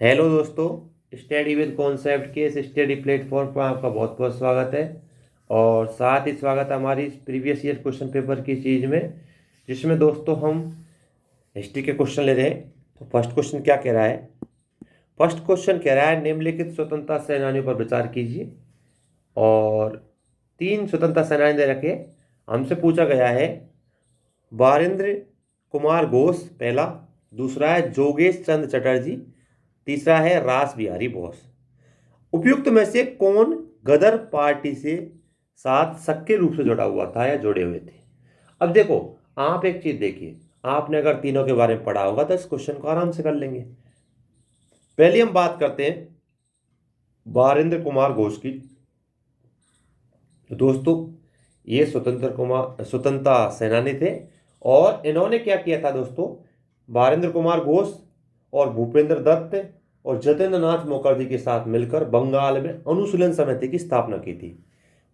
Hello दोस्तों, study with concept के इस स्टडी प्लेटफॉर्म पर आपका बहुत बहुत स्वागत है। और साथ ही स्वागत है हमारी प्रीवियस ईयर क्वेश्चन पेपर की चीज़ में, जिसमें दोस्तों हम हिस्ट्री के क्वेश्चन ले रहे हैं। तो फर्स्ट क्वेश्चन क्या कह रहा है? फर्स्ट क्वेश्चन कह रहा है निम्नलिखित स्वतंत्रता सेनानियों पर विचार कीजिए। और 3 स्वतंत्रता सेनानी दे रखे। हमसे पूछा गया है बारेंद्र कुमार घोष पहला, दूसरा है जोगेश चंद्र चटर्जी, तीसरा है रास बिहारी बोस। उपयुक्त में से कौन गदर पार्टी से साथ सक्रिय रूप से जुड़ा हुआ था या जुड़े हुए थे? अब देखो, आप एक चीज देखिए, आपने अगर तीनों के बारे में पढ़ा होगा तो इस क्वेश्चन को आराम से कर लेंगे। पहले हम बात करते हैं बारेंद्र कुमार घोष की। तो दोस्तों, ये स्वतंत्रता सेनानी थे। और इन्होंने क्या किया था दोस्तों? बारेंद्र कुमार घोष और भूपेंद्र दत्त और जतेंद्र नाथ मुखर्जी के साथ मिलकर बंगाल में अनुशीलन समिति की स्थापना की थी।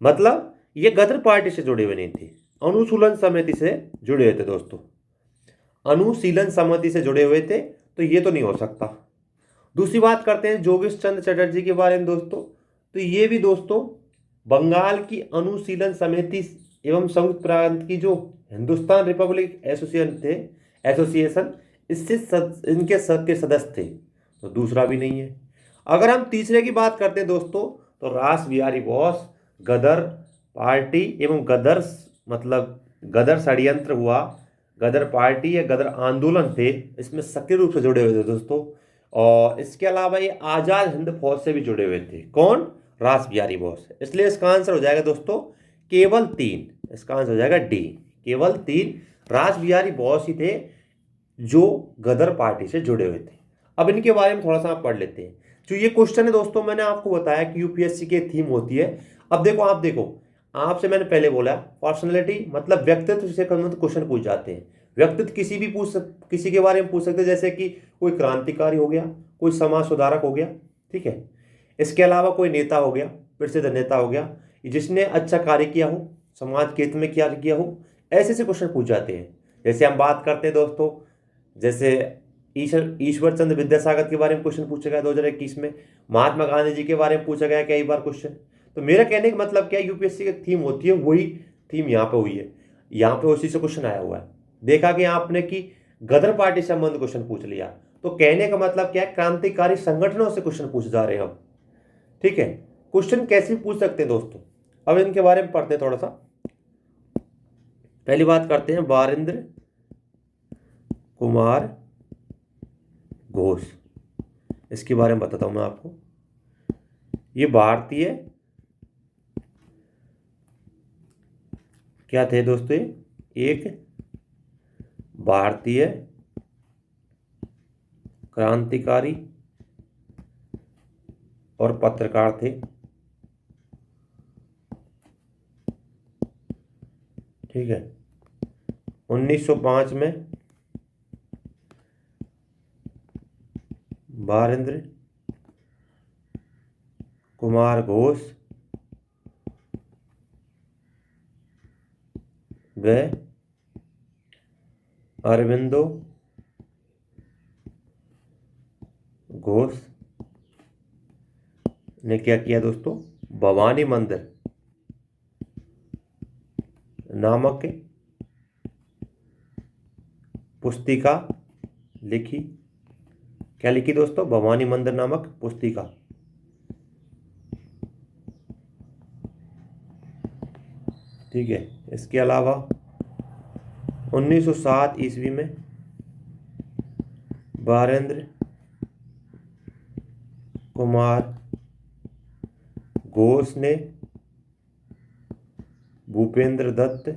मतलब ये गदर पार्टी से जुड़े हुए नहीं थे, अनुशीलन समिति से जुड़े हुए थे दोस्तों। अनुशीलन समिति से जुड़े हुए थे, तो ये तो नहीं हो सकता। दूसरी बात करते हैं जोगेश चंद्र चटर्जी के बारे में दोस्तों। तो ये भी दोस्तों बंगाल की अनुशीलन समिति एवं संयुक्त प्रांत की जो हिंदुस्तान रिपब्लिक एसोसिएशन, इससे इनके सब के सदस्य थे। तो दूसरा भी नहीं है। अगर हम तीसरे की बात करते हैं दोस्तों, तो रास बिहारी बोस गदर पार्टी एवं गदर मतलब गदर षड्यंत्र हुआ, गदर पार्टी या गदर आंदोलन थे, इसमें सक्रिय रूप से जुड़े हुए थे दोस्तों। और इसके अलावा ये आजाद हिंद फौज से भी जुड़े हुए थे। कौन? रास बिहारी बोस। इसलिए इसका आंसर हो जाएगा दोस्तों केवल 3। इसका आंसर हो जाएगा डी, केवल 3 रास बिहारी बोस ही थे जो गदर पार्टी से जुड़े हुए थे। अब इनके बारे में थोड़ा सा आप पढ़ लेते हैं। जो ये क्वेश्चन है दोस्तों, मैंने आपको बताया कि यूपीएससी की थीम होती है। अब देखो, आप देखो, आपसे मैंने पहले बोला पर्सनैलिटी मतलब व्यक्तित्व से संबंधित क्वेश्चन पूछ जाते हैं। व्यक्तित्व किसी के बारे में पूछ सकते हैं, जैसे कि कोई क्रांतिकारी हो गया, कोई समाज सुधारक हो गया, ठीक है। इसके अलावा कोई नेता हो गया, प्रसिद्ध नेता हो गया, जिसने अच्छा कार्य किया हो, समाज के हित में क्या किया हो, ऐसे ऐसे क्वेश्चन पूछ जाते हैं। जैसे हम बात करते हैं दोस्तों, जैसे ईश्वर चंद्र विद्यासागर के बारे में क्वेश्चन पूछा गया 2021 में। महात्मा गांधी जी के बारे में पूछा गया कई बार क्वेश्चन। तो मेरा कहने का मतलब क्या है, यूपीएससी की थीम होती है, वही थीम यहाँ पे हुई है। यहाँ पे उसी से क्वेश्चन आया हुआ है। देखा कि आपने कि गदर पार्टी से संबंध क्वेश्चन पूछ लिया, तो कहने का मतलब क्या है, क्रांतिकारी संगठनों से क्वेश्चन पूछ जा रहे हैं हम, ठीक है। क्वेश्चन कैसे भी पूछ सकते हैं दोस्तों। अब इनके बारे में पढ़ते हैं थोड़ा सा। पहली बात करते हैं बारेंद्र कुमार घोष। इसके बारे में बताता हूं मैं आपको। ये भारतीय क्या थे दोस्तों? एक भारतीय क्रांतिकारी और पत्रकार थे, ठीक है। 1905 में बारेंद्र कुमार घोष व अरविंदो घोष ने क्या किया दोस्तों? भवानी मंदिर नामक पुस्तिका लिखी। क्या लिखी दोस्तों? भवानी मंदिर नामक पुस्तिका। ठीक है। इसके अलावा 1907 ईस्वी में बारेंद्र कुमार घोष ने भूपेंद्र दत्त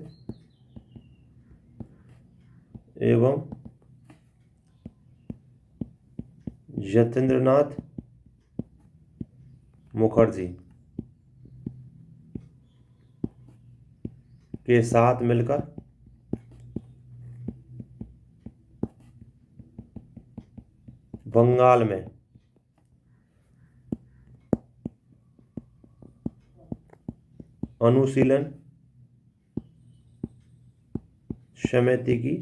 एवं जतेंद्रनाथ मुखर्जी के साथ मिलकर बंगाल में अनुशीलन समिति की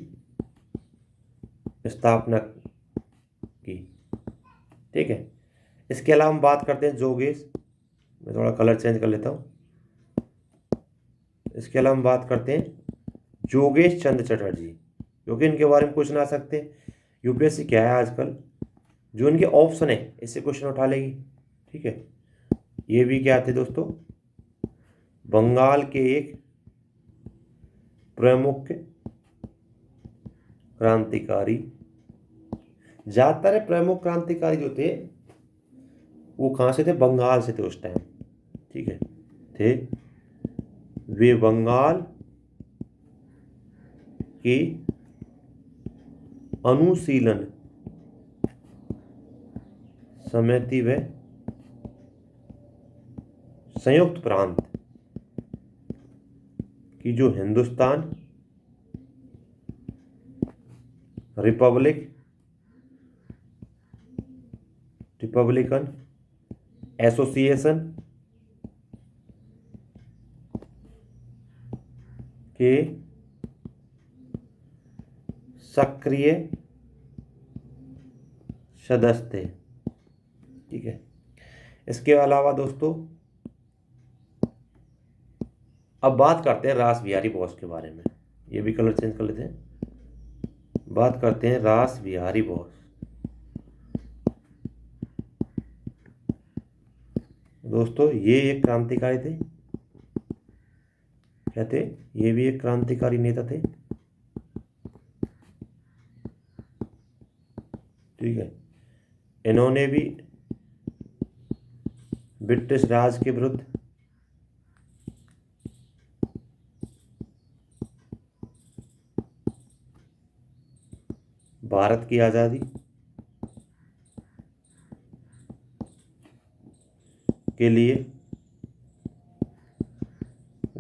स्थापना की, ठीक है। इसके अलावा हम बात करते हैं जोगेश, मैं थोड़ा कलर चेंज कर लेता हूँ। इसके अलावा हम बात करते हैं जोगेश चंद्र चटर्जी, क्योंकि इनके बारे में क्वेश्चन आ सकते हैं। यूपीएससी क्या है आजकल, जो इनके ऑप्शन है इससे क्वेश्चन उठा लेगी। ठीक है, ये भी क्या थे दोस्तों, बंगाल के एक प्रमुख क्रांतिकारी। ज्यादातर प्रमुख क्रांतिकारी जो थे वो कहाँ से थे, बंगाल से थे उस टाइम। ठीक है, थे वे बंगाल की अनुशीलन समिति व संयुक्त प्रांत की जो हिंदुस्तान रिपब्लिकन एसोसिएशन के सक्रिय सदस्य थे। ठीक है, इसके अलावा दोस्तों अब बात करते हैं रास बिहारी बोस के बारे में। ये भी कलर चेंज कर लेते हैं। बात करते हैं रास बिहारी बोस। दोस्तों ये एक क्रांतिकारी थे, क्या थे, ये भी एक क्रांतिकारी नेता थे। ठीक है, इन्होंने भी ब्रिटिश राज के विरुद्ध भारत की आज़ादी के लिए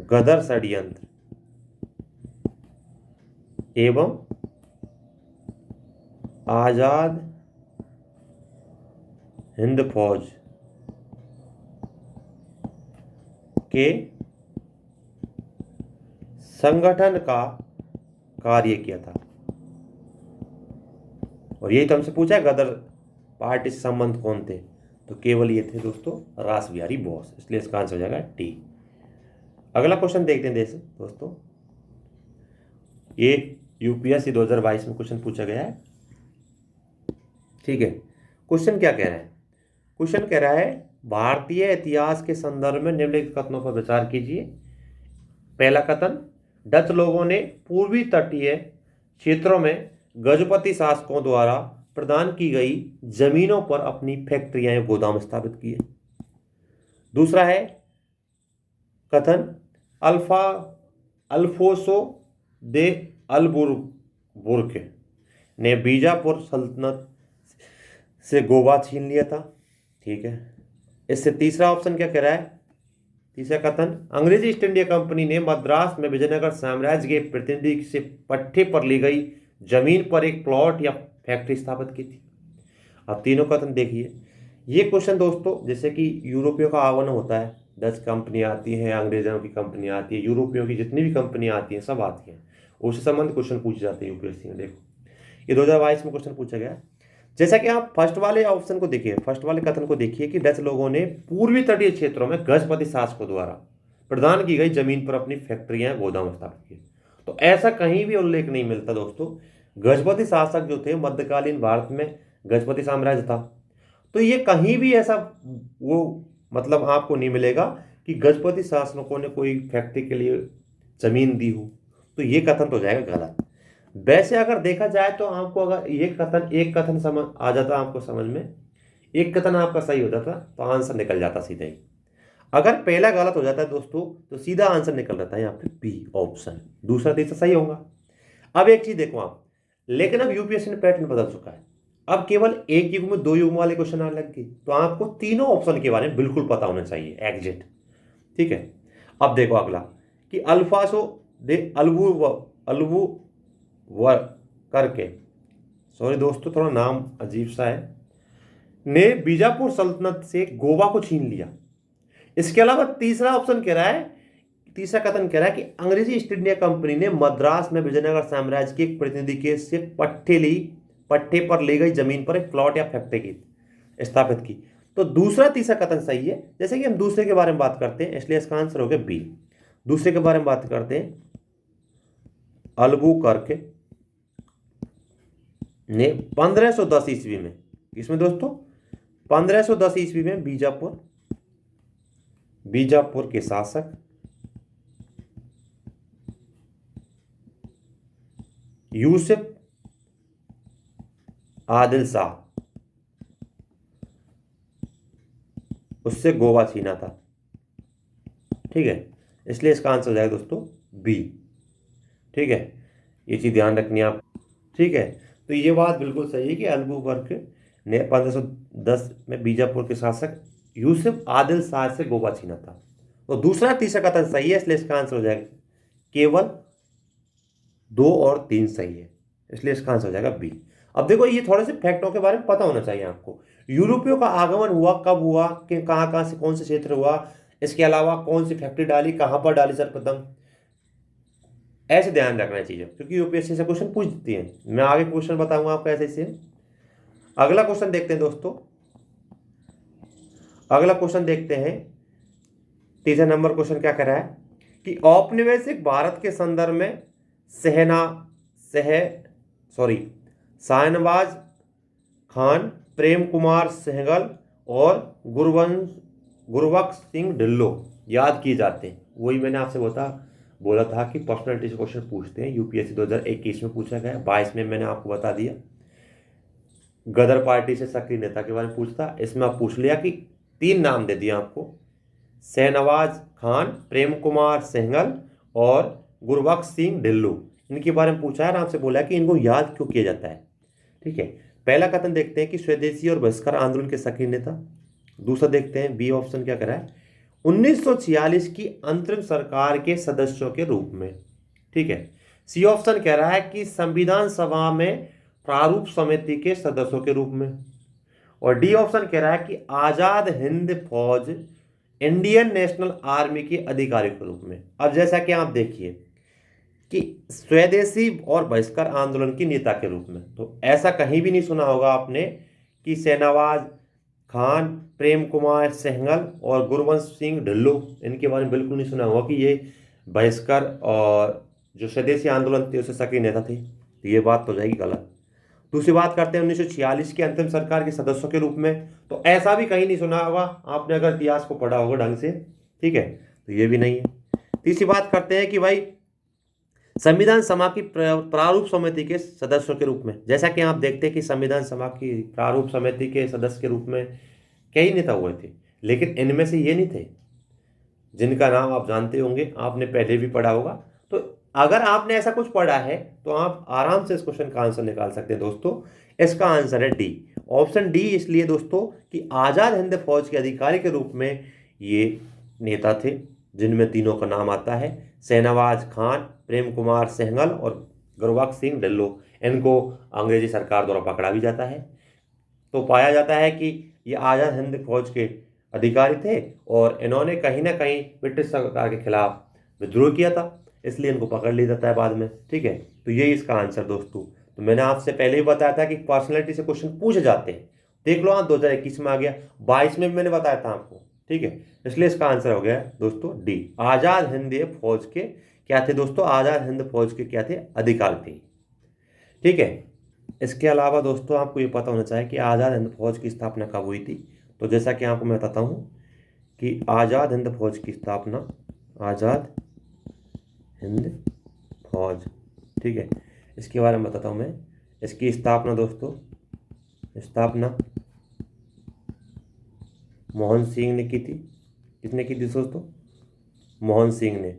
गदर षड्यंत्र एवं आजाद हिंद फौज के संगठन का कार्य किया था। और यही तो हमसे पूछा है, गदर पार्टी से संबंध कौन थे, तो केवल ये थे दोस्तों रास बिहारी बोस, इसलिए इसका आंसर हो जाएगा टी। अगला क्वेश्चन देखते हैं दोस्तों, ये यूपीएससी 2022 में क्वेश्चन पूछा गया है। ठीक है, क्वेश्चन क्या कह रहा है, क्वेश्चन कह रहा है भारतीय इतिहास के संदर्भ में निम्नलिखित कथनों पर विचार कीजिए। पहला कथन, डच लोगों ने पूर्वी तटीय क्षेत्रों में गजपति शासकों द्वारा प्रदान की गई जमीनों पर अपनी फैक्ट्रियां या गोदाम स्थापित किए। दूसरा है कथन, अल्फोसो दे अलबुर्क ने बीजापुर सल्तनत से गोवा छीन लिया था। ठीक है, इससे तीसरा ऑप्शन क्या कह रहा है, तीसरा कथन, अंग्रेजी ईस्ट इंडिया कंपनी ने मद्रास में विजयनगर साम्राज्य के प्रतिनिधि से पट्टे पर ली गई जमीन पर एक प्लॉट या फैक्ट्री स्थापित की थी। अब तीनों कथन देखिए। ये क्वेश्चन दोस्तों जैसे कि यूरोपियों का आगमन होता है, डच कंपनी आती है, अंग्रेजों की कंपनी आती है, यूरोपियों की जितनी भी कंपनियां आती हैं सब आती हैं, उससे संबंधित क्वेश्चन पूछे जाते हैं यूपीएससी में। देखो ये 2022 में क्वेश्चन पूछा गया। जैसा कि आप फर्स्ट वाले ऑप्शन को देखिए, फर्स्ट वाले कथन को देखिए कि डच लोगों ने पूर्वी तटीय क्षेत्रों में गजपति शासकों द्वारा प्रदान की गई जमीन पर अपनी फैक्ट्रियां गोदाम स्थापित किए। तो ऐसा कहीं भी उल्लेख नहीं मिलता दोस्तों। गजपति शासक जो थे मध्यकालीन भारत में गजपति साम्राज्य था, तो ये कहीं भी ऐसा वो मतलब आपको नहीं मिलेगा कि गजपति शासकों ने कोई फैक्ट्री के लिए जमीन दी हो। तो ये कथन तो हो जाएगा गलत। वैसे अगर देखा जाए तो आपको अगर एक कथन समझ आ जाता आपको समझ में, एक कथन आपका सही हो जाता तो आंसर निकल जाता सीधा ही। अगर पहला गलत हो जाता है दोस्तों तो सीधा आंसर निकल जाता है यहाँ पे बी ऑप्शन, दूसरा तीसरा सही होगा। अब एक चीज देखो आप, लेकिन अब यूपीएससी ने पैटर्न बदल चुका है। अब केवल एक युग में दो युग वाले क्वेश्चन आने लग गए, तो आपको तीनों ऑप्शन के बारे में बिल्कुल पता होना चाहिए एग्जैक्ट। ठीक है, अब देखो अगला कि अल्फासो दे अलवू वर करके, सॉरी दोस्तों थोड़ा नाम अजीब सा है, ने बीजापुर सल्तनत से गोवा को छीन लिया। इसके अलावा तीसरा ऑप्शन कह रहा है, तीसरा कथन कह रहा है कि अंग्रेजी ईस्ट इंडिया कंपनी ने मद्रास में विजयनगर साम्राज्य के एक प्रतिनिधि के से पट्टे पर ली गई जमीन पर एक प्लॉट या फैक्ट्री की। स्थापित की। तो दूसरा तीसरा कथन सही है। जैसे कि हम दूसरे के बारे में बात करते हैं, इसलिए इसका आंसर हो गया बी। दूसरे के बारे में बात करते हैं, अल्बुकर्क ने 1510 ईस्वी में, इसमें दोस्तों 1510 ईस्वी में बीजापुर के शासक यूसुफ आदिल शाह उससे गोवा छीना था। ठीक है, इसलिए इसका आंसर हो जाएगा दोस्तों बी। ठीक है, ये चीज ध्यान रखनी है आप। ठीक है, तो ये बात बिल्कुल सही है कि अल्बुकर्क ने 1510 में बीजापुर के शासक यूसुफ आदिल शाह से गोवा छीना था। तो दूसरा तीसरा कथन सही है, इसलिए इसका आंसर हो जाएगा केवल 2 और 3 सही है, इसलिए इसका आंसर हो जाएगा बी। अब देखो, ये थोड़े से फैक्टों के बारे में पता होना चाहिए आपको। यूरोपियों का आगमन हुआ कब हुआ, कि कहाँ कहाँ से कौन से क्षेत्र हुआ, इसके अलावा कौन सी फैक्ट्री डाली, कहाँ पर डाली सर्वप्रथम, ऐसे ध्यान रखना चाहिए, क्योंकि यूपीएससी से क्वेश्चन पूछ देती है। मैं आगे क्वेश्चन बताऊंगा आपको ऐसे से। अगला क्वेश्चन देखते हैं दोस्तों, अगला क्वेश्चन देखते हैं। तीसरा नंबर क्वेश्चन क्या कह रहा है कि औपनिवेशिक भारत के संदर्भ में शाहनवाज खान, प्रेम कुमार सहगल और गुरबख्श सिंह ढिल्लो याद किए जाते हैं। वही मैंने आपसे बोला था कि पर्सनालिटी से क्वेश्चन पूछते हैं। यूपीएससी 2021 में पूछा गया, 22 में मैंने आपको बता दिया गदर पार्टी से सक्रिय नेता के बारे में पूछता, इसमें आप पूछ लिया कि 3 नाम दे दिया आपको, शाहनवाज खान, प्रेम कुमार सहगल और गुरबख्श सिंह ढिल्लो, इनके बारे में पूछा है। आराम से बोला कि इनको याद क्यों किया जाता है। ठीक है, पहला कथन देखते हैं कि स्वदेशी और बहिष्कार आंदोलन के सक्रिय नेता। दूसरा देखते हैं, बी ऑप्शन क्या करा है, 1946 की अंतरिम सरकार के सदस्यों के रूप में। ठीक है, सी ऑप्शन कह रहा है कि संविधान सभा में प्रारूप समिति के सदस्यों के रूप में। और डी ऑप्शन कह रहा है कि आजाद हिंद फौज इंडियन नेशनल आर्मी के अधिकारी के रूप में। अब जैसा कि आप देखिए कि स्वदेशी और बहिष्कार आंदोलन की नेता के रूप में, तो ऐसा कहीं भी नहीं सुना होगा आपने कि शाहनवाज खान, प्रेम कुमार सहगल और गुरबख्श सिंह ढिल्लो, इनके बारे में बिल्कुल नहीं सुना होगा कि ये बहिष्कार और जो स्वदेशी आंदोलन थे उससे सक्रिय नेता थे। तो ये बात तो जाएगी गलत। दूसरी बात करते हैं 1946 की अंतिम सरकार के सदस्यों के रूप में, तो ऐसा भी कहीं नहीं सुना होगा आपने अगर इतिहास को पढ़ा होगा ढंग से। ठीक है, तो ये भी नहीं है। तीसरी बात करते हैं कि भाई संविधान सभा की प्रारूप समिति के सदस्यों के रूप में। जैसा कि आप देखते हैं कि संविधान सभा की प्रारूप समिति के सदस्य के रूप में कई नेता हुए थे, लेकिन इनमें से ये नहीं थे जिनका नाम आप जानते होंगे, आपने पहले भी पढ़ा होगा। तो अगर आपने ऐसा कुछ पढ़ा है तो आप आराम से इस क्वेश्चन का आंसर निकाल सकते हैं दोस्तों। इसका आंसर है डी, ऑप्शन डी, इसलिए दोस्तों कि आजाद हिंद फौज के अधिकारी के रूप में ये नेता थे, जिनमें तीनों का नाम आता है, शाहनवाज खान, प्रेम कुमार सहगल और गुरबख्श सिंह ढिल्लो। इनको अंग्रेजी सरकार द्वारा पकड़ा भी जाता है। तो पाया जाता है कि ये आजाद हिंद फौज के अधिकारी थे और इन्होंने कहीं ना कहीं ब्रिटिश सरकार के खिलाफ विद्रोह किया था, इसलिए इनको पकड़ लिया जाता है बाद में। ठीक है, तो यही इसका आंसर दोस्तों। तो मैंने आपसे पहले ही बताया था कि पर्सनैलिटी से क्वेश्चन पूछे जाते हैं। देख लो, हाँ 2021 में आ गया, 22 में भी मैंने बताया था आपको। ठीक है, इसलिए इसका आंसर हो गया दोस्तों डी, आजाद हिंद फौज के क्या थे दोस्तों, आजाद हिंद फौज के क्या थे, अधिकारी थे। ठीक है, इसके अलावा दोस्तों आपको ये पता होना चाहिए कि आजाद हिंद फौज की स्थापना कब हुई थी। तो जैसा कि आपको मैं बताता हूँ कि आजाद हिंद फौज की स्थापना, आजाद हिंद फौज, ठीक है, इसके बारे में बताता हूँ मैं। इसकी स्थापना दोस्तों, स्थापना मोहन सिंह ने की थी। किसने की थी दोस्तों, मोहन सिंह ने,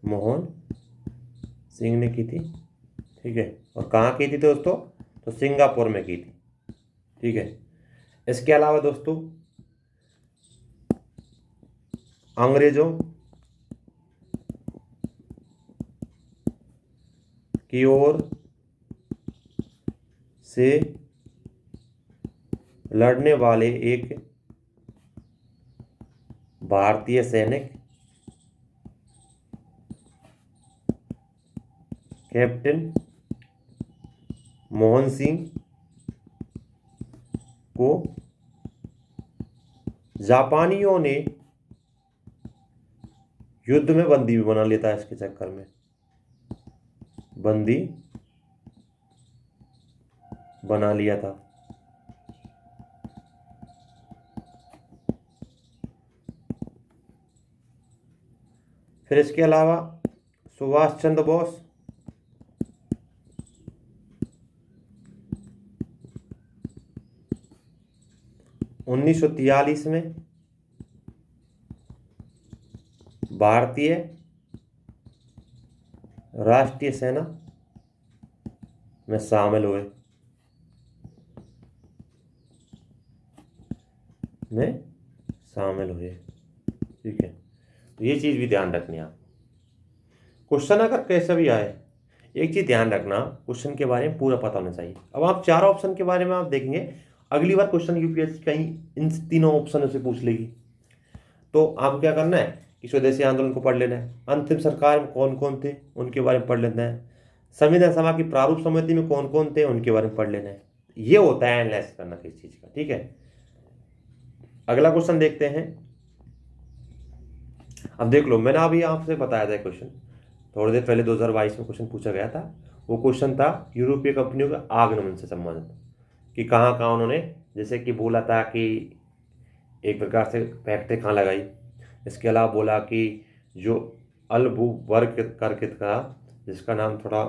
मोहन सिंह ने की थी। ठीक है, और कहाँ की थी दोस्तों, तो सिंगापुर में की थी। ठीक है, इसके अलावा दोस्तों अंग्रेजों की ओर से लड़ने वाले एक भारतीय सैनिक कैप्टन मोहन सिंह को जापानियों ने युद्ध में बंदी भी बना लेता है, इसके चक्कर में बंदी बना लिया था। फिर इसके अलावा सुभाष चंद्र बोस, उन्नीस सौ 43 में भारतीय राष्ट्रीय सेना में शामिल हुए, ठीक है। तो ये चीज़ भी ध्यान रखनी है आप। क्वेश्चन अगर कैसे भी आए, एक चीज़ ध्यान रखना, क्वेश्चन के बारे में पूरा पता होना चाहिए। अब आप 4 ऑप्शन के बारे में आप देखेंगे, अगली बार क्वेश्चन यूपीएससी कहीं इन तीनों ऑप्शन से पूछ लेगी, तो आपको क्या करना है कि स्वदेशी आंदोलन को पढ़ लेना है, अंतिम सरकार में कौन कौन थे उनके बारे में पढ़ लेना है, संविधान सभा की प्रारूप समिति में कौन कौन थे उनके बारे में पढ़ लेना है। ये होता है एनालाइज करना किसी चीज़ का, ठीक है। अगला क्वेश्चन देखते हैं। अब देख लो, मैंने अभी आपसे बताया था क्वेश्चन थोड़ी देर पहले, 2022 में क्वेश्चन पूछा गया था। वो क्वेश्चन था यूरोपीय कंपनियों का आगमन से संबंधित, कि कहाँ कहाँ उन्होंने, जैसे कि बोला था कि एक प्रकार से फैक्ट्री कहाँ लगाई। इसके अलावा बोला कि जो अल्बुबर्ग करके था, जिसका नाम थोड़ा,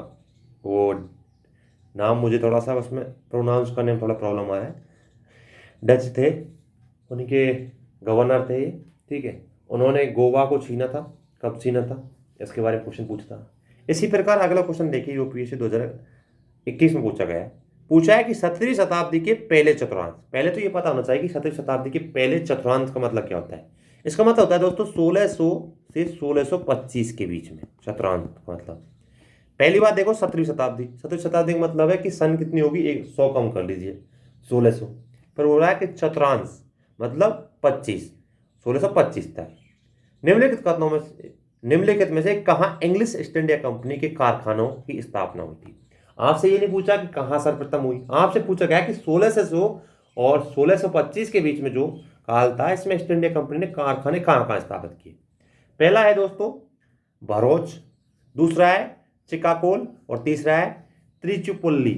वो नाम मुझे थोड़ा सा उसमें प्रोनाउंस करने में थोड़ा प्रॉब्लम आया है, डच थे, उनके गवर्नर थे, ठीक है। उन्होंने गोवा को छीना था, कब छीना था, इसके बारे में क्वेश्चन पूछता। इसी प्रकार अगला क्वेश्चन देखिए, यूपीएससी 2021 में पूछा है कि 17वीं शताब्दी के पहले चतुर्थांश। पहले तो ये पता होना चाहिए कि 17वीं शताब्दी के पहले चतुर्थांश का मतलब क्या होता है। इसका मतलब होता है दोस्तों 1600 से 1625 के बीच में चतुर्थांश का मतलब। पहली बात देखो 17वीं शताब्दी, 17वीं शताब्दी का मतलब है कि सन कितनी होगी, 100 कम कर लीजिए 1600, फिर हो रहा है कि चतुर्थांश मतलब 25, 1625 तक। निम्नलिखित में से कहाँ इंग्लिश ईस्ट इंडिया कंपनी के कारखानों की स्थापना हुई थी। आपसे ये नहीं पूछा कि कहाँ सर्वप्रथम हुई, आपसे पूछा गया कि 1600 और 1625 के बीच में जो काल था, इसमें ईस्ट इंडिया कंपनी ने कारखाने कहाँ कहाँ स्थापित किए। पहला है दोस्तों भरूच, दूसरा है चिकागोल और तीसरा है त्रिचुपुल्ली,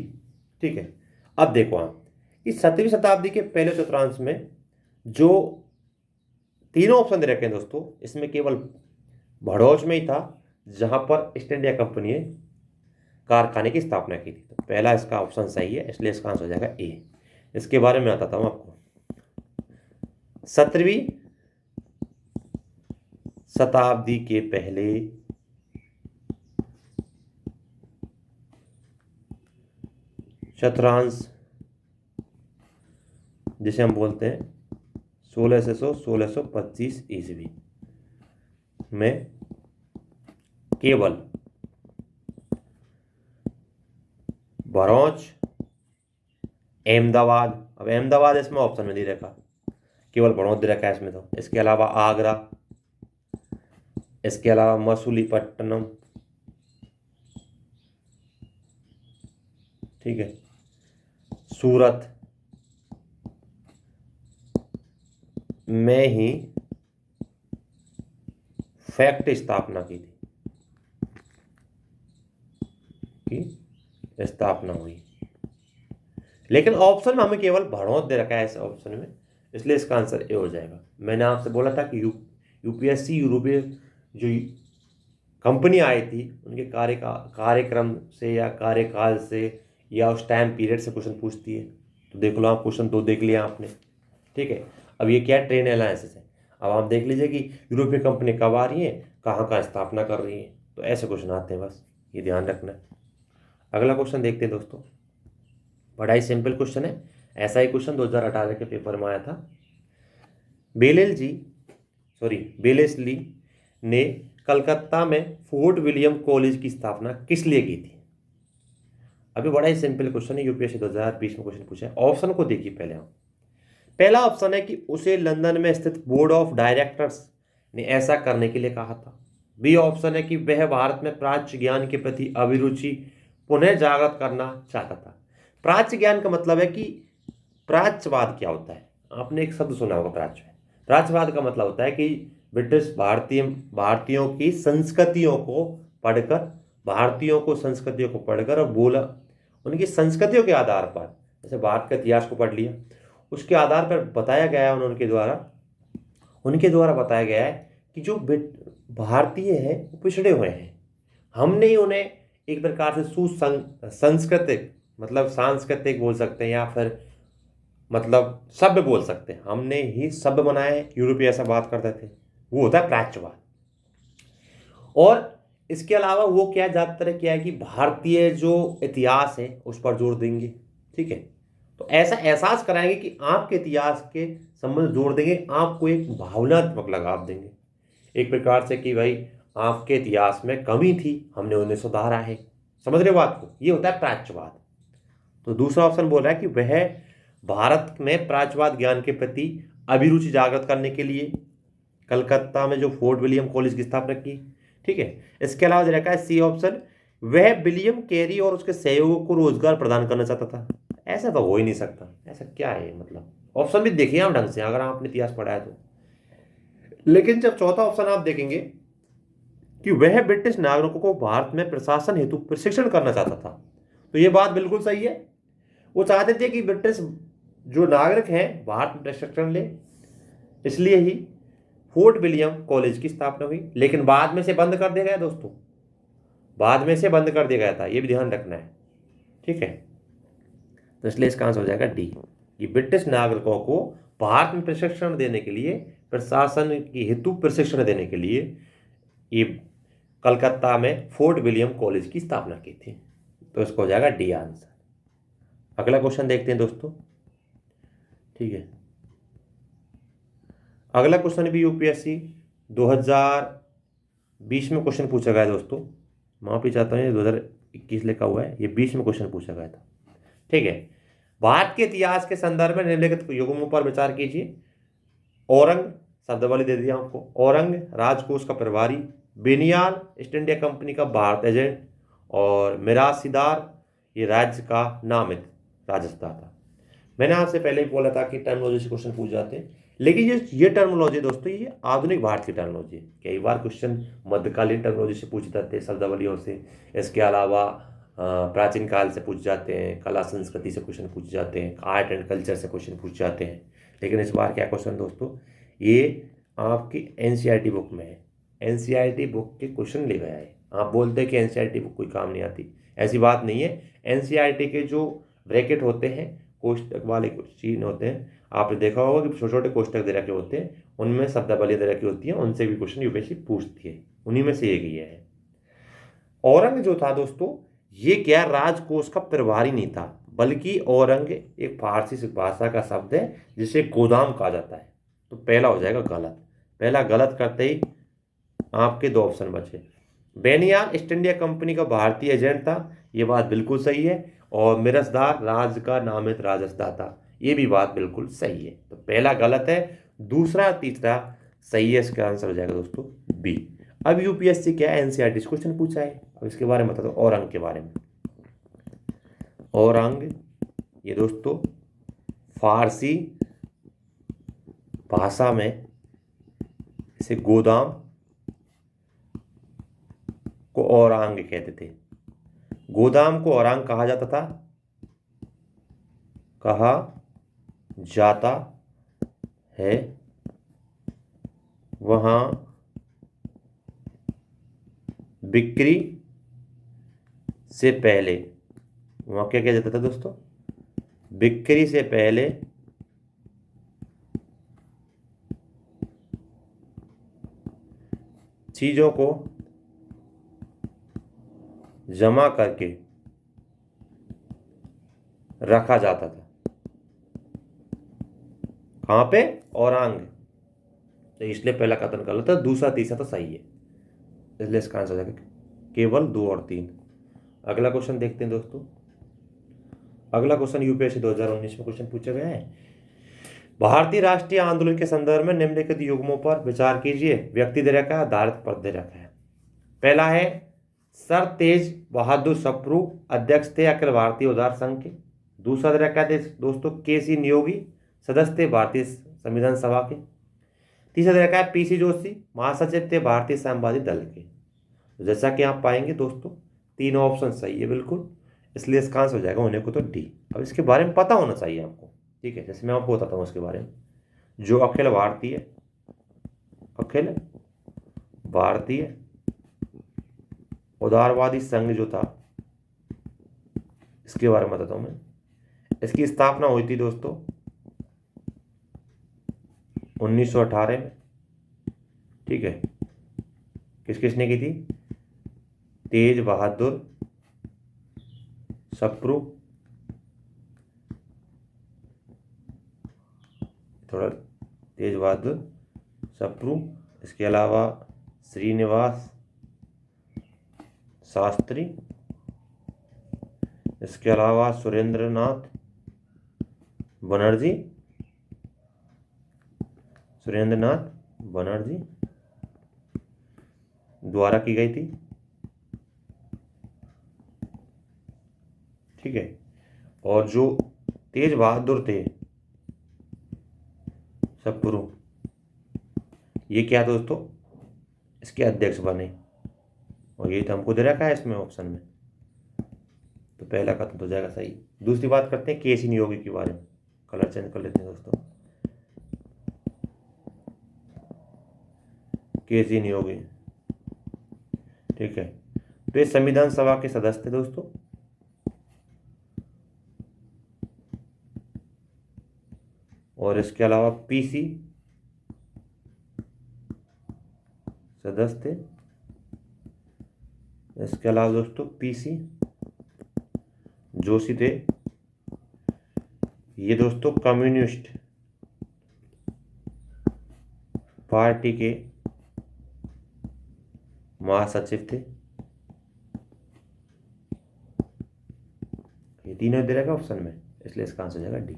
ठीक है। अब देखो आप इस 17वीं शताब्दी के पहले चतुर्थांश में जो तीनों ऑप्शन दे रखे हैं दोस्तों, इसमें केवल भड़ोच में ही था जहां पर ईस्ट इंडिया कंपनी ने कारखाने की स्थापना की थी। तो पहला इसका ऑप्शन सही है, इसलिए इसका आंसर हो जाएगा ए। इसके बारे में बताता हूं आपको। 17वीं शताब्दी के पहले चतुर्थांश, जिसे हम बोलते हैं 1625 ईस्वी में केवल भरूच, अहमदाबाद, अब अहमदाबाद इसमें ऑप्शन में नहीं रखा, केवल भरूच दे रखा है इसमें। तो इसके अलावा आगरा, इसके अलावा मसूलीपट्टनम, ठीक है, सूरत में ही फैक्ट्री स्थापना की थी, की स्थापना हुई। लेकिन ऑप्शन में हमें केवल भड़ोत दे रखा है इस ऑप्शन में, इसलिए इसका आंसर ए हो जाएगा। मैंने आपसे बोला था कि यूपीएससी यूरोपीय जो कंपनी आई थी उनके कार्यक्रम से या कार्यकाल से या उस टाइम पीरियड से क्वेश्चन पूछती है। तो देख लो आप, क्वेश्चन 2 देख लिया आपने, ठीक है। अब ये क्या ट्रेन एनालिसिस है, अब आप देख लीजिए कि यूरोपीय कंपनी कब आ रही है, कहाँ कहाँ स्थापना कर रही है, तो ऐसे क्वेश्चन आते हैं, बस ये ध्यान रखना है। अगला क्वेश्चन देखते हैं दोस्तों, बड़ा ही सिंपल क्वेश्चन है, ऐसा ही क्वेश्चन 2018 के पेपर में आया था। बेलेस्ली ने कलकत्ता में फोर्ट विलियम कॉलेज की स्थापना किस लिए की थी। अभी बड़ा ही सिंपल क्वेश्चन है, यूपीएससी 2020 में क्वेश्चन पूछा है। ऑप्शन को देखिए पहले आप। पहला ऑप्शन है कि उसे लंदन में स्थित बोर्ड ऑफ डायरेक्टर्स ने ऐसा करने के लिए कहा था। बी ऑप्शन है कि वह भारत में प्राच्य ज्ञान के प्रति अभिरुचि पुनः जागृत करना चाहता था। प्राच्य ज्ञान का मतलब है कि प्राच्यवाद क्या होता है? आपने एक शब्द सुना होगा, प्राच्यवाद। प्राच्यवाद का मतलब होता है कि ब्रिटिश भारतीयों की संस्कृतियों को पढ़कर, भारतीयों को संस्कृतियों को पढ़कर और बोला, उनकी संस्कृतियों के आधार पर, जैसे भारत का इतिहास को पढ़ लिया, उसके आधार पर बताया गया है उनके द्वारा बताया गया है कि जो भारतीय हैं वो पिछड़े हुए हैं। हमने ही उन्हें एक प्रकार से सुसंस्कृतिक, मतलब सांस्कृतिक बोल सकते हैं, या फिर मतलब सभ्य बोल सकते हैं, हमने ही सभ्य बनाए। यूरोपीय ऐसा बात करते थे, वो होता है प्राच्यवाद। और इसके अलावा वो क्या ज़्यादातर क्या है कि भारतीय जो इतिहास है उस पर जोर देंगे, ठीक है। तो ऐसा एहसास कराएंगे कि आपके इतिहास के संबंध जोड़ देंगे, आपको एक भावनात्मक लगाव देंगे, एक प्रकार से कि भाई आपके इतिहास में कमी थी, हमने उन्हें सुधारा है। समझ रहे हो बात को? ये होता है प्राच्यवाद। तो दूसरा ऑप्शन बोल रहा है कि वह भारत में प्राच्यवाद ज्ञान के प्रति अभिरुचि जागृत करने के लिए कलकत्ता में जो फोर्ट विलियम कॉलेज की स्थापना की, ठीक है। इसके अलावा रखा है सी ऑप्शन, वह विलियम कैरी और उसके सहयोगियों को रोजगार प्रदान करना चाहता था। ऐसा तो हो ही नहीं सकता, ऐसा क्या है? मतलब ऑप्शन भी देखिए आप ढंग से, अगर आपने इतिहास पढ़ा है तो। लेकिन जब चौथा ऑप्शन आप देखेंगे कि वह ब्रिटिश नागरिकों को भारत में प्रशासन हेतु प्रशिक्षण करना चाहता था, तो यह बात बिल्कुल सही है। वो चाहते थे कि ब्रिटिश जो नागरिक हैं भारत में प्रशिक्षण ले, इसलिए ही फोर्ट विलियम कॉलेज की स्थापना हुई। लेकिन बाद में से बंद कर दिया गया दोस्तों, बाद में से बंद कर दिया गया था, ये भी ध्यान रखना है, ठीक है। तो इसलिए इसका आंसर हो जाएगा डी, कि ब्रिटिश नागरिकों को भारत में प्रशिक्षण देने के लिए, प्रशासन की हेतु प्रशिक्षण देने के लिए ये कलकत्ता में फोर्ट विलियम कॉलेज की स्थापना की थी। तो इसको हो जाएगा डी आंसर। अगला क्वेश्चन देखते हैं दोस्तों, ठीक है। अगला क्वेश्चन भी यूपीएससी 2020 में क्वेश्चन पूछा गया है दोस्तों, माफी चाहता हूँ, 2021 लिखा हुआ है, ये 20 में क्वेश्चन पूछा गया था, ठीक है। भारत के इतिहास के संदर्भ में निम्नलिखित युग्मों पर विचार कीजिए। औरंग, शब्दावली दे दिया आपको, औरंग राजकोष का प्रभारी, बेनियाल ईस्ट इंडिया कंपनी का भारत एजेंट, और मिरासीदार ये राज्य का नामित राजस्दाता था। मैंने आपसे पहले ही बोला था कि टर्मोलॉजी से क्वेश्चन पूछ जाते हैं, लेकिन ये टर्मोलॉजी दोस्तों ये आधुनिक भारत की टर्मोलॉजी है। कई बार क्वेश्चन मध्यकालीन टर्मोलॉजी से पूछ जाते हैं, शब्दावलियों से। इसके अलावा प्राचीन काल से पूछ जाते हैं, कला संस्कृति से क्वेश्चन पूछ जाते हैं, आर्ट एंड कल्चर से क्वेश्चन पूछ जाते हैं। लेकिन इस बार क्या क्वेश्चन दोस्तों, ये आपकी एनसीईआरटी बुक में है, एनसीईआरटी बुक के क्वेश्चन ले गया है। आप बोलते हैं कि एनसीईआरटी बुक कोई काम नहीं आती, ऐसी बात नहीं है। एनसीईआरटी के जो ब्रैकेट होते हैं, कोष्टक वाले चीन होते हैं, आपने देखा होगा कि छोटे छोटे कोष्टक दे रखे होते हैं, उनमें शब्दावली दे रखी होती है, उनसे भी क्वेश्चन यूपीएससी पूछती है, उन्हीं में से एक ही है। औरंग जो था दोस्तों, ये क्या राजकोष का प्रभारी नहीं था, बल्कि औरंग एक फारसी भाषा का शब्द है जिसे गोदाम कहा जाता है। तो पहला हो जाएगा गलत, पहला गलत करते ही आपके दो ऑप्शन बचे। बेनियाल ईस्ट इंडिया कंपनी का भारतीय एजेंट था, ये बात बिल्कुल सही है। और मिरासदार राज्य का नामित राजस्दाता, ये भी बात बिल्कुल सही है। तो पहला गलत है, दूसरा तीसरा सही है। इसका आंसर हो जाएगा दोस्तों बी। अब यूपीएससी क्या एनसीईआरटी से क्वेश्चन पूछा है, अब इसके बारे में बता दो। औरंग के बारे में, औरंग ये दोस्तों फारसी भाषा में इसे गोदाम को औरंग कहते थे। गोदाम को औरंग कहा जाता था, कहा जाता है। वहां बिक्री से पहले, वहां क्या किया जाता था दोस्तों, बिक्री से पहले चीजों को जमा करके रखा जाता था। कहां पे? औरंग। तो इसलिए पहला कथन गलत है, दूसरा तीसरा तो सही है, इसलिए इसका आंसर हो जाएगा केवल 2 और 3। अगला क्वेश्चन देखते हैं दोस्तों। अगला क्वेश्चन यूपीएससी 2019 में क्वेश्चन पूछा गया है। भारतीय राष्ट्रीय आंदोलन के संदर्भ में निम्नलिखित युग्मों पर विचार कीजिए। व्यक्ति दे रखा है, आधारित पद दे रखा है। पहला है सर तेज बहादुर सप्रू, अध्यक्ष थे अखिल भारतीय उदार संघ के। दूसरा दे रखा है दोस्तों के.सी. नियोगी, सदस्य थे भारतीय संविधान सभा के। तीसरा दे रखा है पी.सी. जोशी, महासचिव थे भारतीय समाजवादी दल के। तो जैसा कि आप पाएंगे दोस्तों, तीनों ऑप्शन सही है बिल्कुल, इसलिए इसका आंसर हो जाएगा होने को तो डी। अब इसके बारे में पता होना चाहिए आपको, ठीक है। जैसे मैं आपको बताता हूँ इसके बारे में, जो अखिल भारतीय उदारवादी संघ जो था, इसके बारे में बताता हूँ मैं। इसकी स्थापना हुई थी दोस्तों 1918 में, ठीक है। किस किसने की थी? तेज बहादुर सप्रू, थोड़ा तेज बहादुर सप्रू, इसके अलावा श्रीनिवास शास्त्री, इसके अलावा सुरेंद्रनाथ बनर्जी द्वारा की गई थी, ठीक है। और जो तेज बहादुर थे सप्रू, ये क्या दोस्तों, इसके अध्यक्ष बने, और ये तो हमको दे रखा है इसमें ऑप्शन में, तो पहला खत्म हो जाएगा सही। दूसरी बात करते हैं के.सी. नियोगी के बारे में, कलर चेंज कर लेते हैं दोस्तों। के.सी. नियोगी, ठीक है, तो ये संविधान सभा के सदस्य थे दोस्तों। और इसके अलावा पी.सी. सदस्य थे। इसके अलावा दोस्तों पी.सी. जोशी थे, ये दोस्तों कम्युनिस्ट पार्टी के महासचिव थे। ये तीनों दे रखा ऑप्शन में, इसलिए इसका आंसर हो जाएगा डी,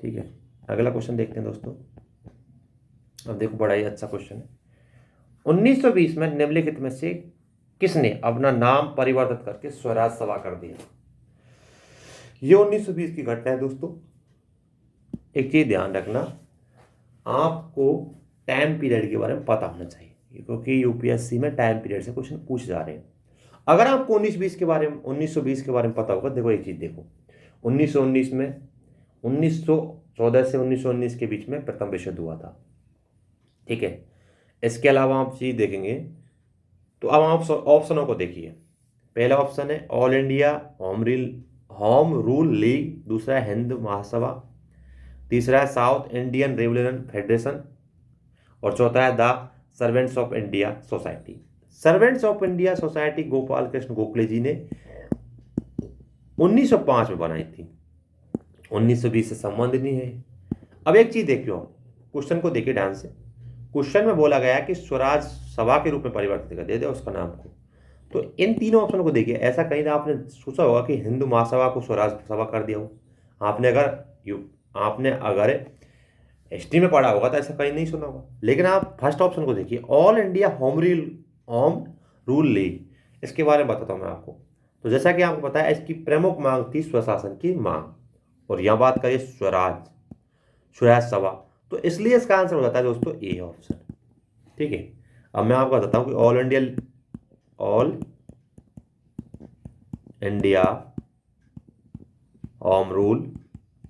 ठीक है। अगला क्वेश्चन देखते हैं दोस्तों। अब देखो, बड़ा ही अच्छा क्वेश्चन है। 1920 में निम्नलिखित में से किसने अपना नाम परिवर्तित करके स्वराज सभा कर दिया? ये 1920 की घटना है दोस्तों। एक चीज ध्यान रखना, आपको टाइम पीरियड के बारे में पता होना चाहिए, क्योंकि यूपीएससी में टाइम पीरियड से क्वेश्चन पूछ जा रहे हैं। अगर आपको 1920 के बारे में पता होगा, देखो एक चीज देखो, 1919 में 1914 से 1919 के बीच में प्रथम विश्व युद्ध हुआ था, ठीक है। इसके अलावा आप चीज देखेंगे, तो अब आप ऑप्शनों को देखिए। पहला ऑप्शन है all India home rule league, दूसरा है हिंद महासभा, तीसरा है साउथ इंडियन रेवोल्यूशन फेडरेशन, और चौथा है the servants of India society. Servants of India society Gopal Krishna Gokhale ji ने 1905 में बनाई थी, 1920 से संबंध नहीं है। अब एक चीज देखियो, क्वेश्चन को देखिए ध्यान से। क्वेश्चन में बोला गया कि स्वराज सभा के रूप में परिवर्तित कर दे उसका नाम को। तो इन तीनों ऑप्शन को देखिए, ऐसा कहीं ना आपने सोचा होगा कि हिंदू महासभा को स्वराज सभा कर दिया हो। आपने अगर हिस्ट्री में पढ़ा होगा तो ऐसा कहीं नहीं सुना होगा। लेकिन आप फर्स्ट ऑप्शन को देखिए, all India home rule league, इसके बारे में बताता हूँ मैं आपको। तो जैसा कि आपको पता है, इसकी प्रमुख मांग थी स्वशासन की मांग, और यहाँ बात करिए स्वराज सभा, तो इसलिए इसका आंसर हो जाता है दोस्तों ए ऑप्शन, ठीक है। अब मैं आपको बताता हूँ कि all India home rule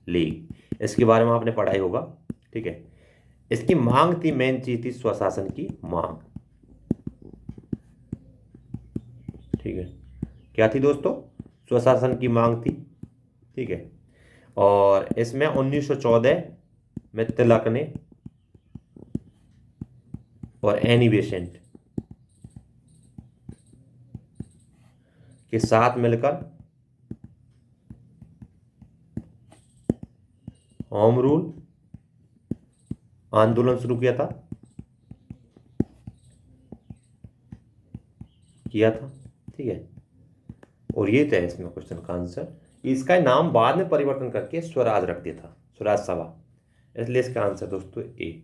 league, इसके बारे में आपने पढ़ाई होगा, ठीक है। इसकी मांग थी, मेन चीज थी स्वशासन की मांग, ठीक है। क्या थी दोस्तों? स्वशासन की मांग थी, ठीक है। और इसमें 1914 में तिलक ने और एनी बेसेंट के साथ मिलकर होम रूल आंदोलन शुरू किया था, ठीक है। और ये था इसमें क्वेश्चन का आंसर। इसका नाम बाद में परिवर्तन करके स्वराज रख दिया था, स्वराज सभा, इसलिए इसका आंसर दोस्तों ए।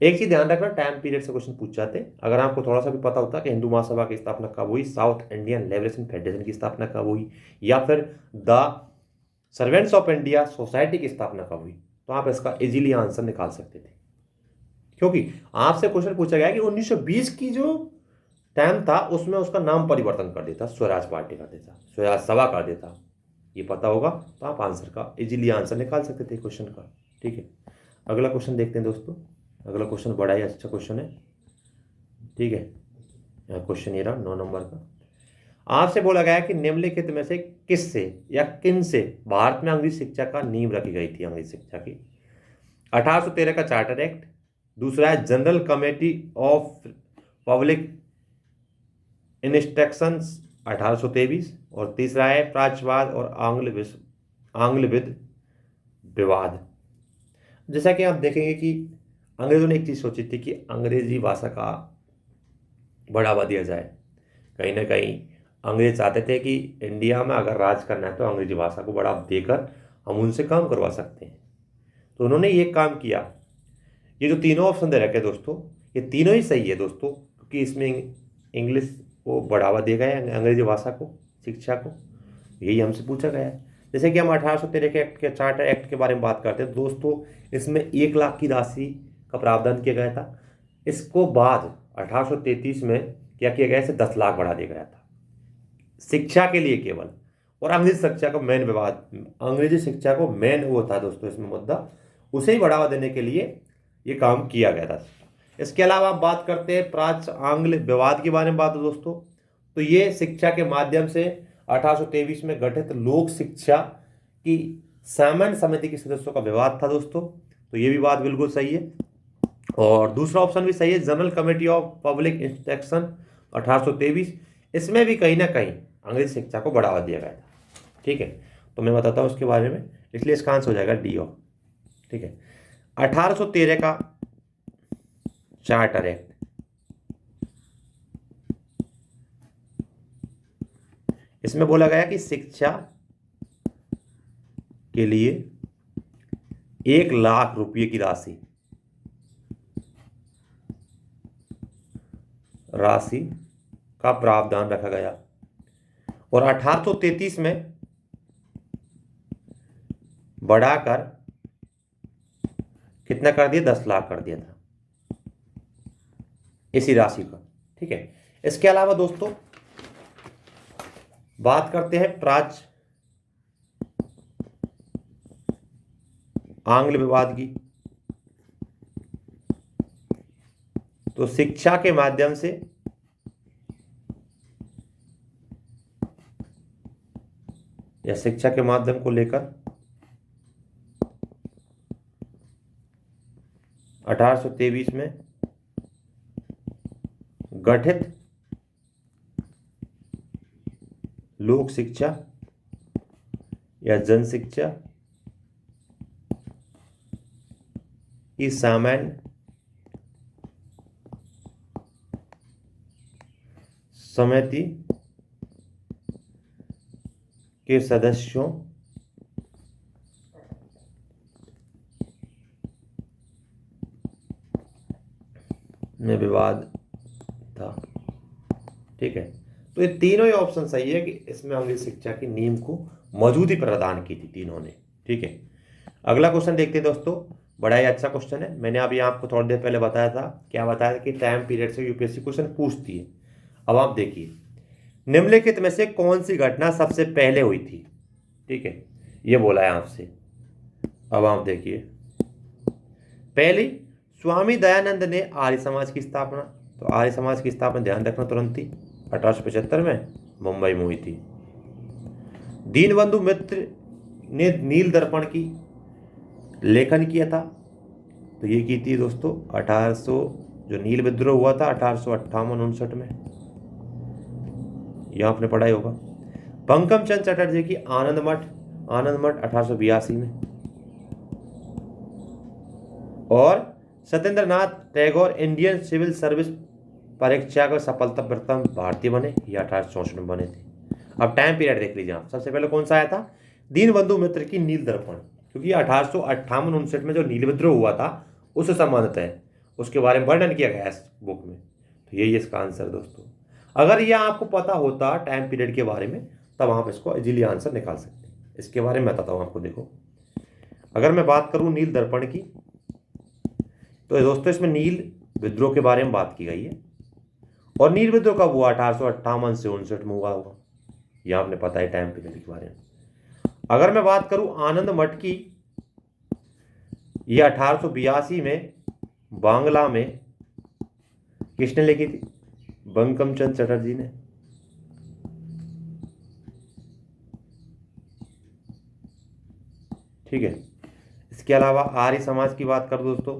एक चीज ध्यान रखना, टाइम पीरियड से क्वेश्चन पूछ जाते हैं। अगर आपको थोड़ा सा भी पता होता कि हिंदू महासभा की स्थापना कब हुई, साउथ इंडियन लिबरेशन फेडरेशन की स्थापना कब हुई, या फिर the servants of India society की स्थापना कब हुई? तो आप इसका इजीली आंसर निकाल सकते थे, क्योंकि आपसे क्वेश्चन पूछा गया कि 1920 की जो टाइम था उसमें उसका नाम परिवर्तन कर देता, स्वराज पार्टी कर देता, स्वराज सभा कर देता। ये पता होगा तो आप आंसर का इजीली आंसर निकाल सकते थे क्वेश्चन का। ठीक है, अगला क्वेश्चन देखते हैं दोस्तों। अगला क्वेश्चन बड़ा ही अच्छा क्वेश्चन है। ठीक है, क्वेश्चन ये रहा 9 नंबर का। आपसे बोला गया कि निम्नलिखित में से किससे या किन से भारत में अंग्रेजी शिक्षा का नींव रखी गई थी? अंग्रेजी शिक्षा की 1813 का चार्टर एक्ट, दूसरा है general committee of public instructions 1823, और तीसरा है प्राच्यवाद और आंग्लविद विवाद। जैसा कि आप देखेंगे कि अंग्रेजों ने एक चीज सोची थी कि अंग्रेजी भाषा का बढ़ावा दिया जाए। कहीं ना कहीं अंग्रेज चाहते थे कि इंडिया में अगर राज करना है तो अंग्रेजी भाषा को बढ़ावा देकर हम उनसे काम करवा सकते हैं। तो उन्होंने ये काम किया। ये जो तीनों ऑप्शन दे रखे दोस्तों, ये तीनों ही सही है दोस्तों, क्योंकि इसमें इंग्लिश को बढ़ावा दिया गया है, अंग्रेजी भाषा को, शिक्षा को। यही हमसे पूछा गया है। जैसे कि हम 1813 के एक्ट के चार्टर एक्ट के बारे में बात करते हैं दोस्तों, इसमें 1 लाख की राशि का प्रावधान किया गया था। इसको बाद 1833 में क्या किया गया, इसे 10 लाख बढ़ा दिया गया था शिक्षा के लिए केवल। और अंग्रेजी शिक्षा को मेन विवाद, अंग्रेजी शिक्षा को मेन वो था दोस्तों इसमें मुद्दा, उसे ही बढ़ावा देने के लिए ये काम किया गया था। इसके अलावा आप बात करते हैं प्राच्य आंग्ल विवाद के बारे में बात हो दोस्तों, तो ये शिक्षा के माध्यम से 1823 में गठित लोक शिक्षा की सामान्य समिति के सदस्यों का विवाद था दोस्तों। तो ये भी बात बिल्कुल सही है। और दूसरा ऑप्शन भी सही है, general committee of public instruction 1823, इसमें भी कहीं ना कहीं अंग्रेजी शिक्षा को बढ़ावा दिया गया था। ठीक है, तो मैं बताता हूँ उसके बारे में, इसलिए इसका आंसर हो जाएगा डी ऑफ। ठीक है, 1813 का चार्टर एक्ट, इसमें बोला गया कि शिक्षा के लिए 1 लाख रुपये की राशि का प्रावधान रखा गया। और 1833 में बढ़ाकर कितना कर दिया, 10 लाख कर दिया था इसी राशि का। ठीक है, इसके अलावा दोस्तों बात करते हैं प्राच्य आंग्ल विवाद की। तो शिक्षा के माध्यम से या शिक्षा के माध्यम को लेकर 1823 में गठित लोक शिक्षा या जन शिक्षा की सामान्य समिति के सदस्यों में विवाद था। ठीक है, तो ये तीनों ही ऑप्शन सही है कि इसमें अंग्रेजी शिक्षा की नींव को मौजूदी प्रदान की थी तीनों ने। ठीक है, अगला क्वेश्चन देखते हैं दोस्तों, बड़ा ही अच्छा क्वेश्चन है। मैंने अभी आपको थोड़ी देर पहले बताया था, क्या बताया था कि टाइम पीरियड से यूपीएससी क्वेश्चन पूछती है। अब आप देखिए, निम्नलिखित में से कौन सी घटना सबसे पहले हुई थी? ठीक है, ये बोला है आपसे। अब आप देखिए, पहली, स्वामी दयानंद ने आर्य समाज की स्थापना। तो आर्य समाज की स्थापना ध्यान रखना तुरंत ही 1875 में मुंबई में हुई थी। दीनबंधु मित्र ने नील दर्पण की लेखन किया था। तो ये की थी दोस्तों 1800, जो नील विद्रोह हुआ था 1858-59 में, यह आपने पढ़ा ही होगा। बंकिम चंद्र चटर्जी की आनंद मठ 1882 में। और Satyendranath Tagore Indian civil service परीक्षा का सफलताप्रथम भारतीय बने, ये 1864 में बने थे। अब टाइम पीरियड देख लीजिए आप, सबसे पहले कौन सा आया था? दीनबंधु मित्र की नील दर्पण, क्योंकि 1858-59 में जो नील विद्रोह हुआ था उससे संबंधित है, उसके बारे में वर्णन किया गया है इस बुक में। तो यही इसका आंसर दोस्तों। अगर यह आपको पता होता टाइम पीरियड के बारे में, तब आप इसको इजीली आंसर निकाल सकते हैं। इसके बारे में बताता हूँ आपको। देखो, अगर मैं बात करूँ नील दर्पण की, तो दोस्तों इसमें नील विद्रोह के बारे में बात की गई है। और नील विद्रोह कब हुआ? 1858 से 59 में हुआ होगा, यह आपने पता है टाइम पीरियड के बारे में। अगर मैं बात करूं आनंद मठ की, यह 1882 में बांग्ला में किसने लिखी थी? बंकिम चंद्र चटर्जी ने। ठीक है। इसके अलावा आर्य समाज की बात कर दोस्तों,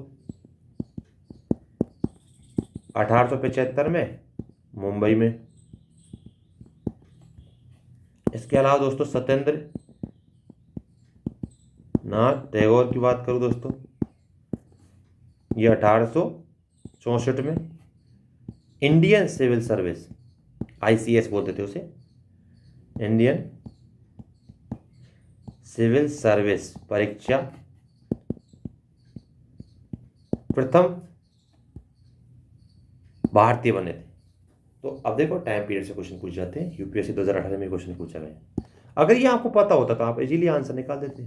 1875 में मुंबई में। इसके अलावा दोस्तों सत्येंद्र नाथ टैगोर की बात करूं दोस्तों, ये 1864 में। इंडियन सिविल सर्विस, ICS बोलते थे उसे, इंडियन सिविल सर्विस परीक्षा प्रथम भारतीय बने थे। तो अब देखो टाइम पीरियड से क्वेश्चन पूछ जाते हैं, UPSC 2018 में क्वेश्चन पूछा गया। अगर ये आपको पता होता तो आप इजीली आंसर निकाल देते।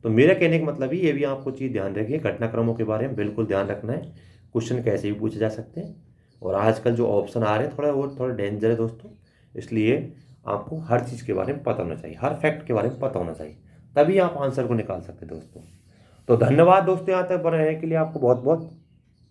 तो मेरा कहने का मतलब ही ये भी आपको चीज़ ध्यान रखिए, घटनाक्रमों के बारे में बिल्कुल ध्यान रखना है। क्वेश्चन कैसे भी पूछे जा सकते हैं, और आजकल जो ऑप्शन आ रहे हैं थोड़ा डेंजर है दोस्तों, इसलिए आपको हर चीज़ के बारे में पता होना चाहिए, हर फैक्ट के बारे में पता होना चाहिए, तभी आप आंसर को निकाल सकते हैं दोस्तों। तो धन्यवाद दोस्तों, यहाँ तक बने रहने के लिए आपको बहुत बहुत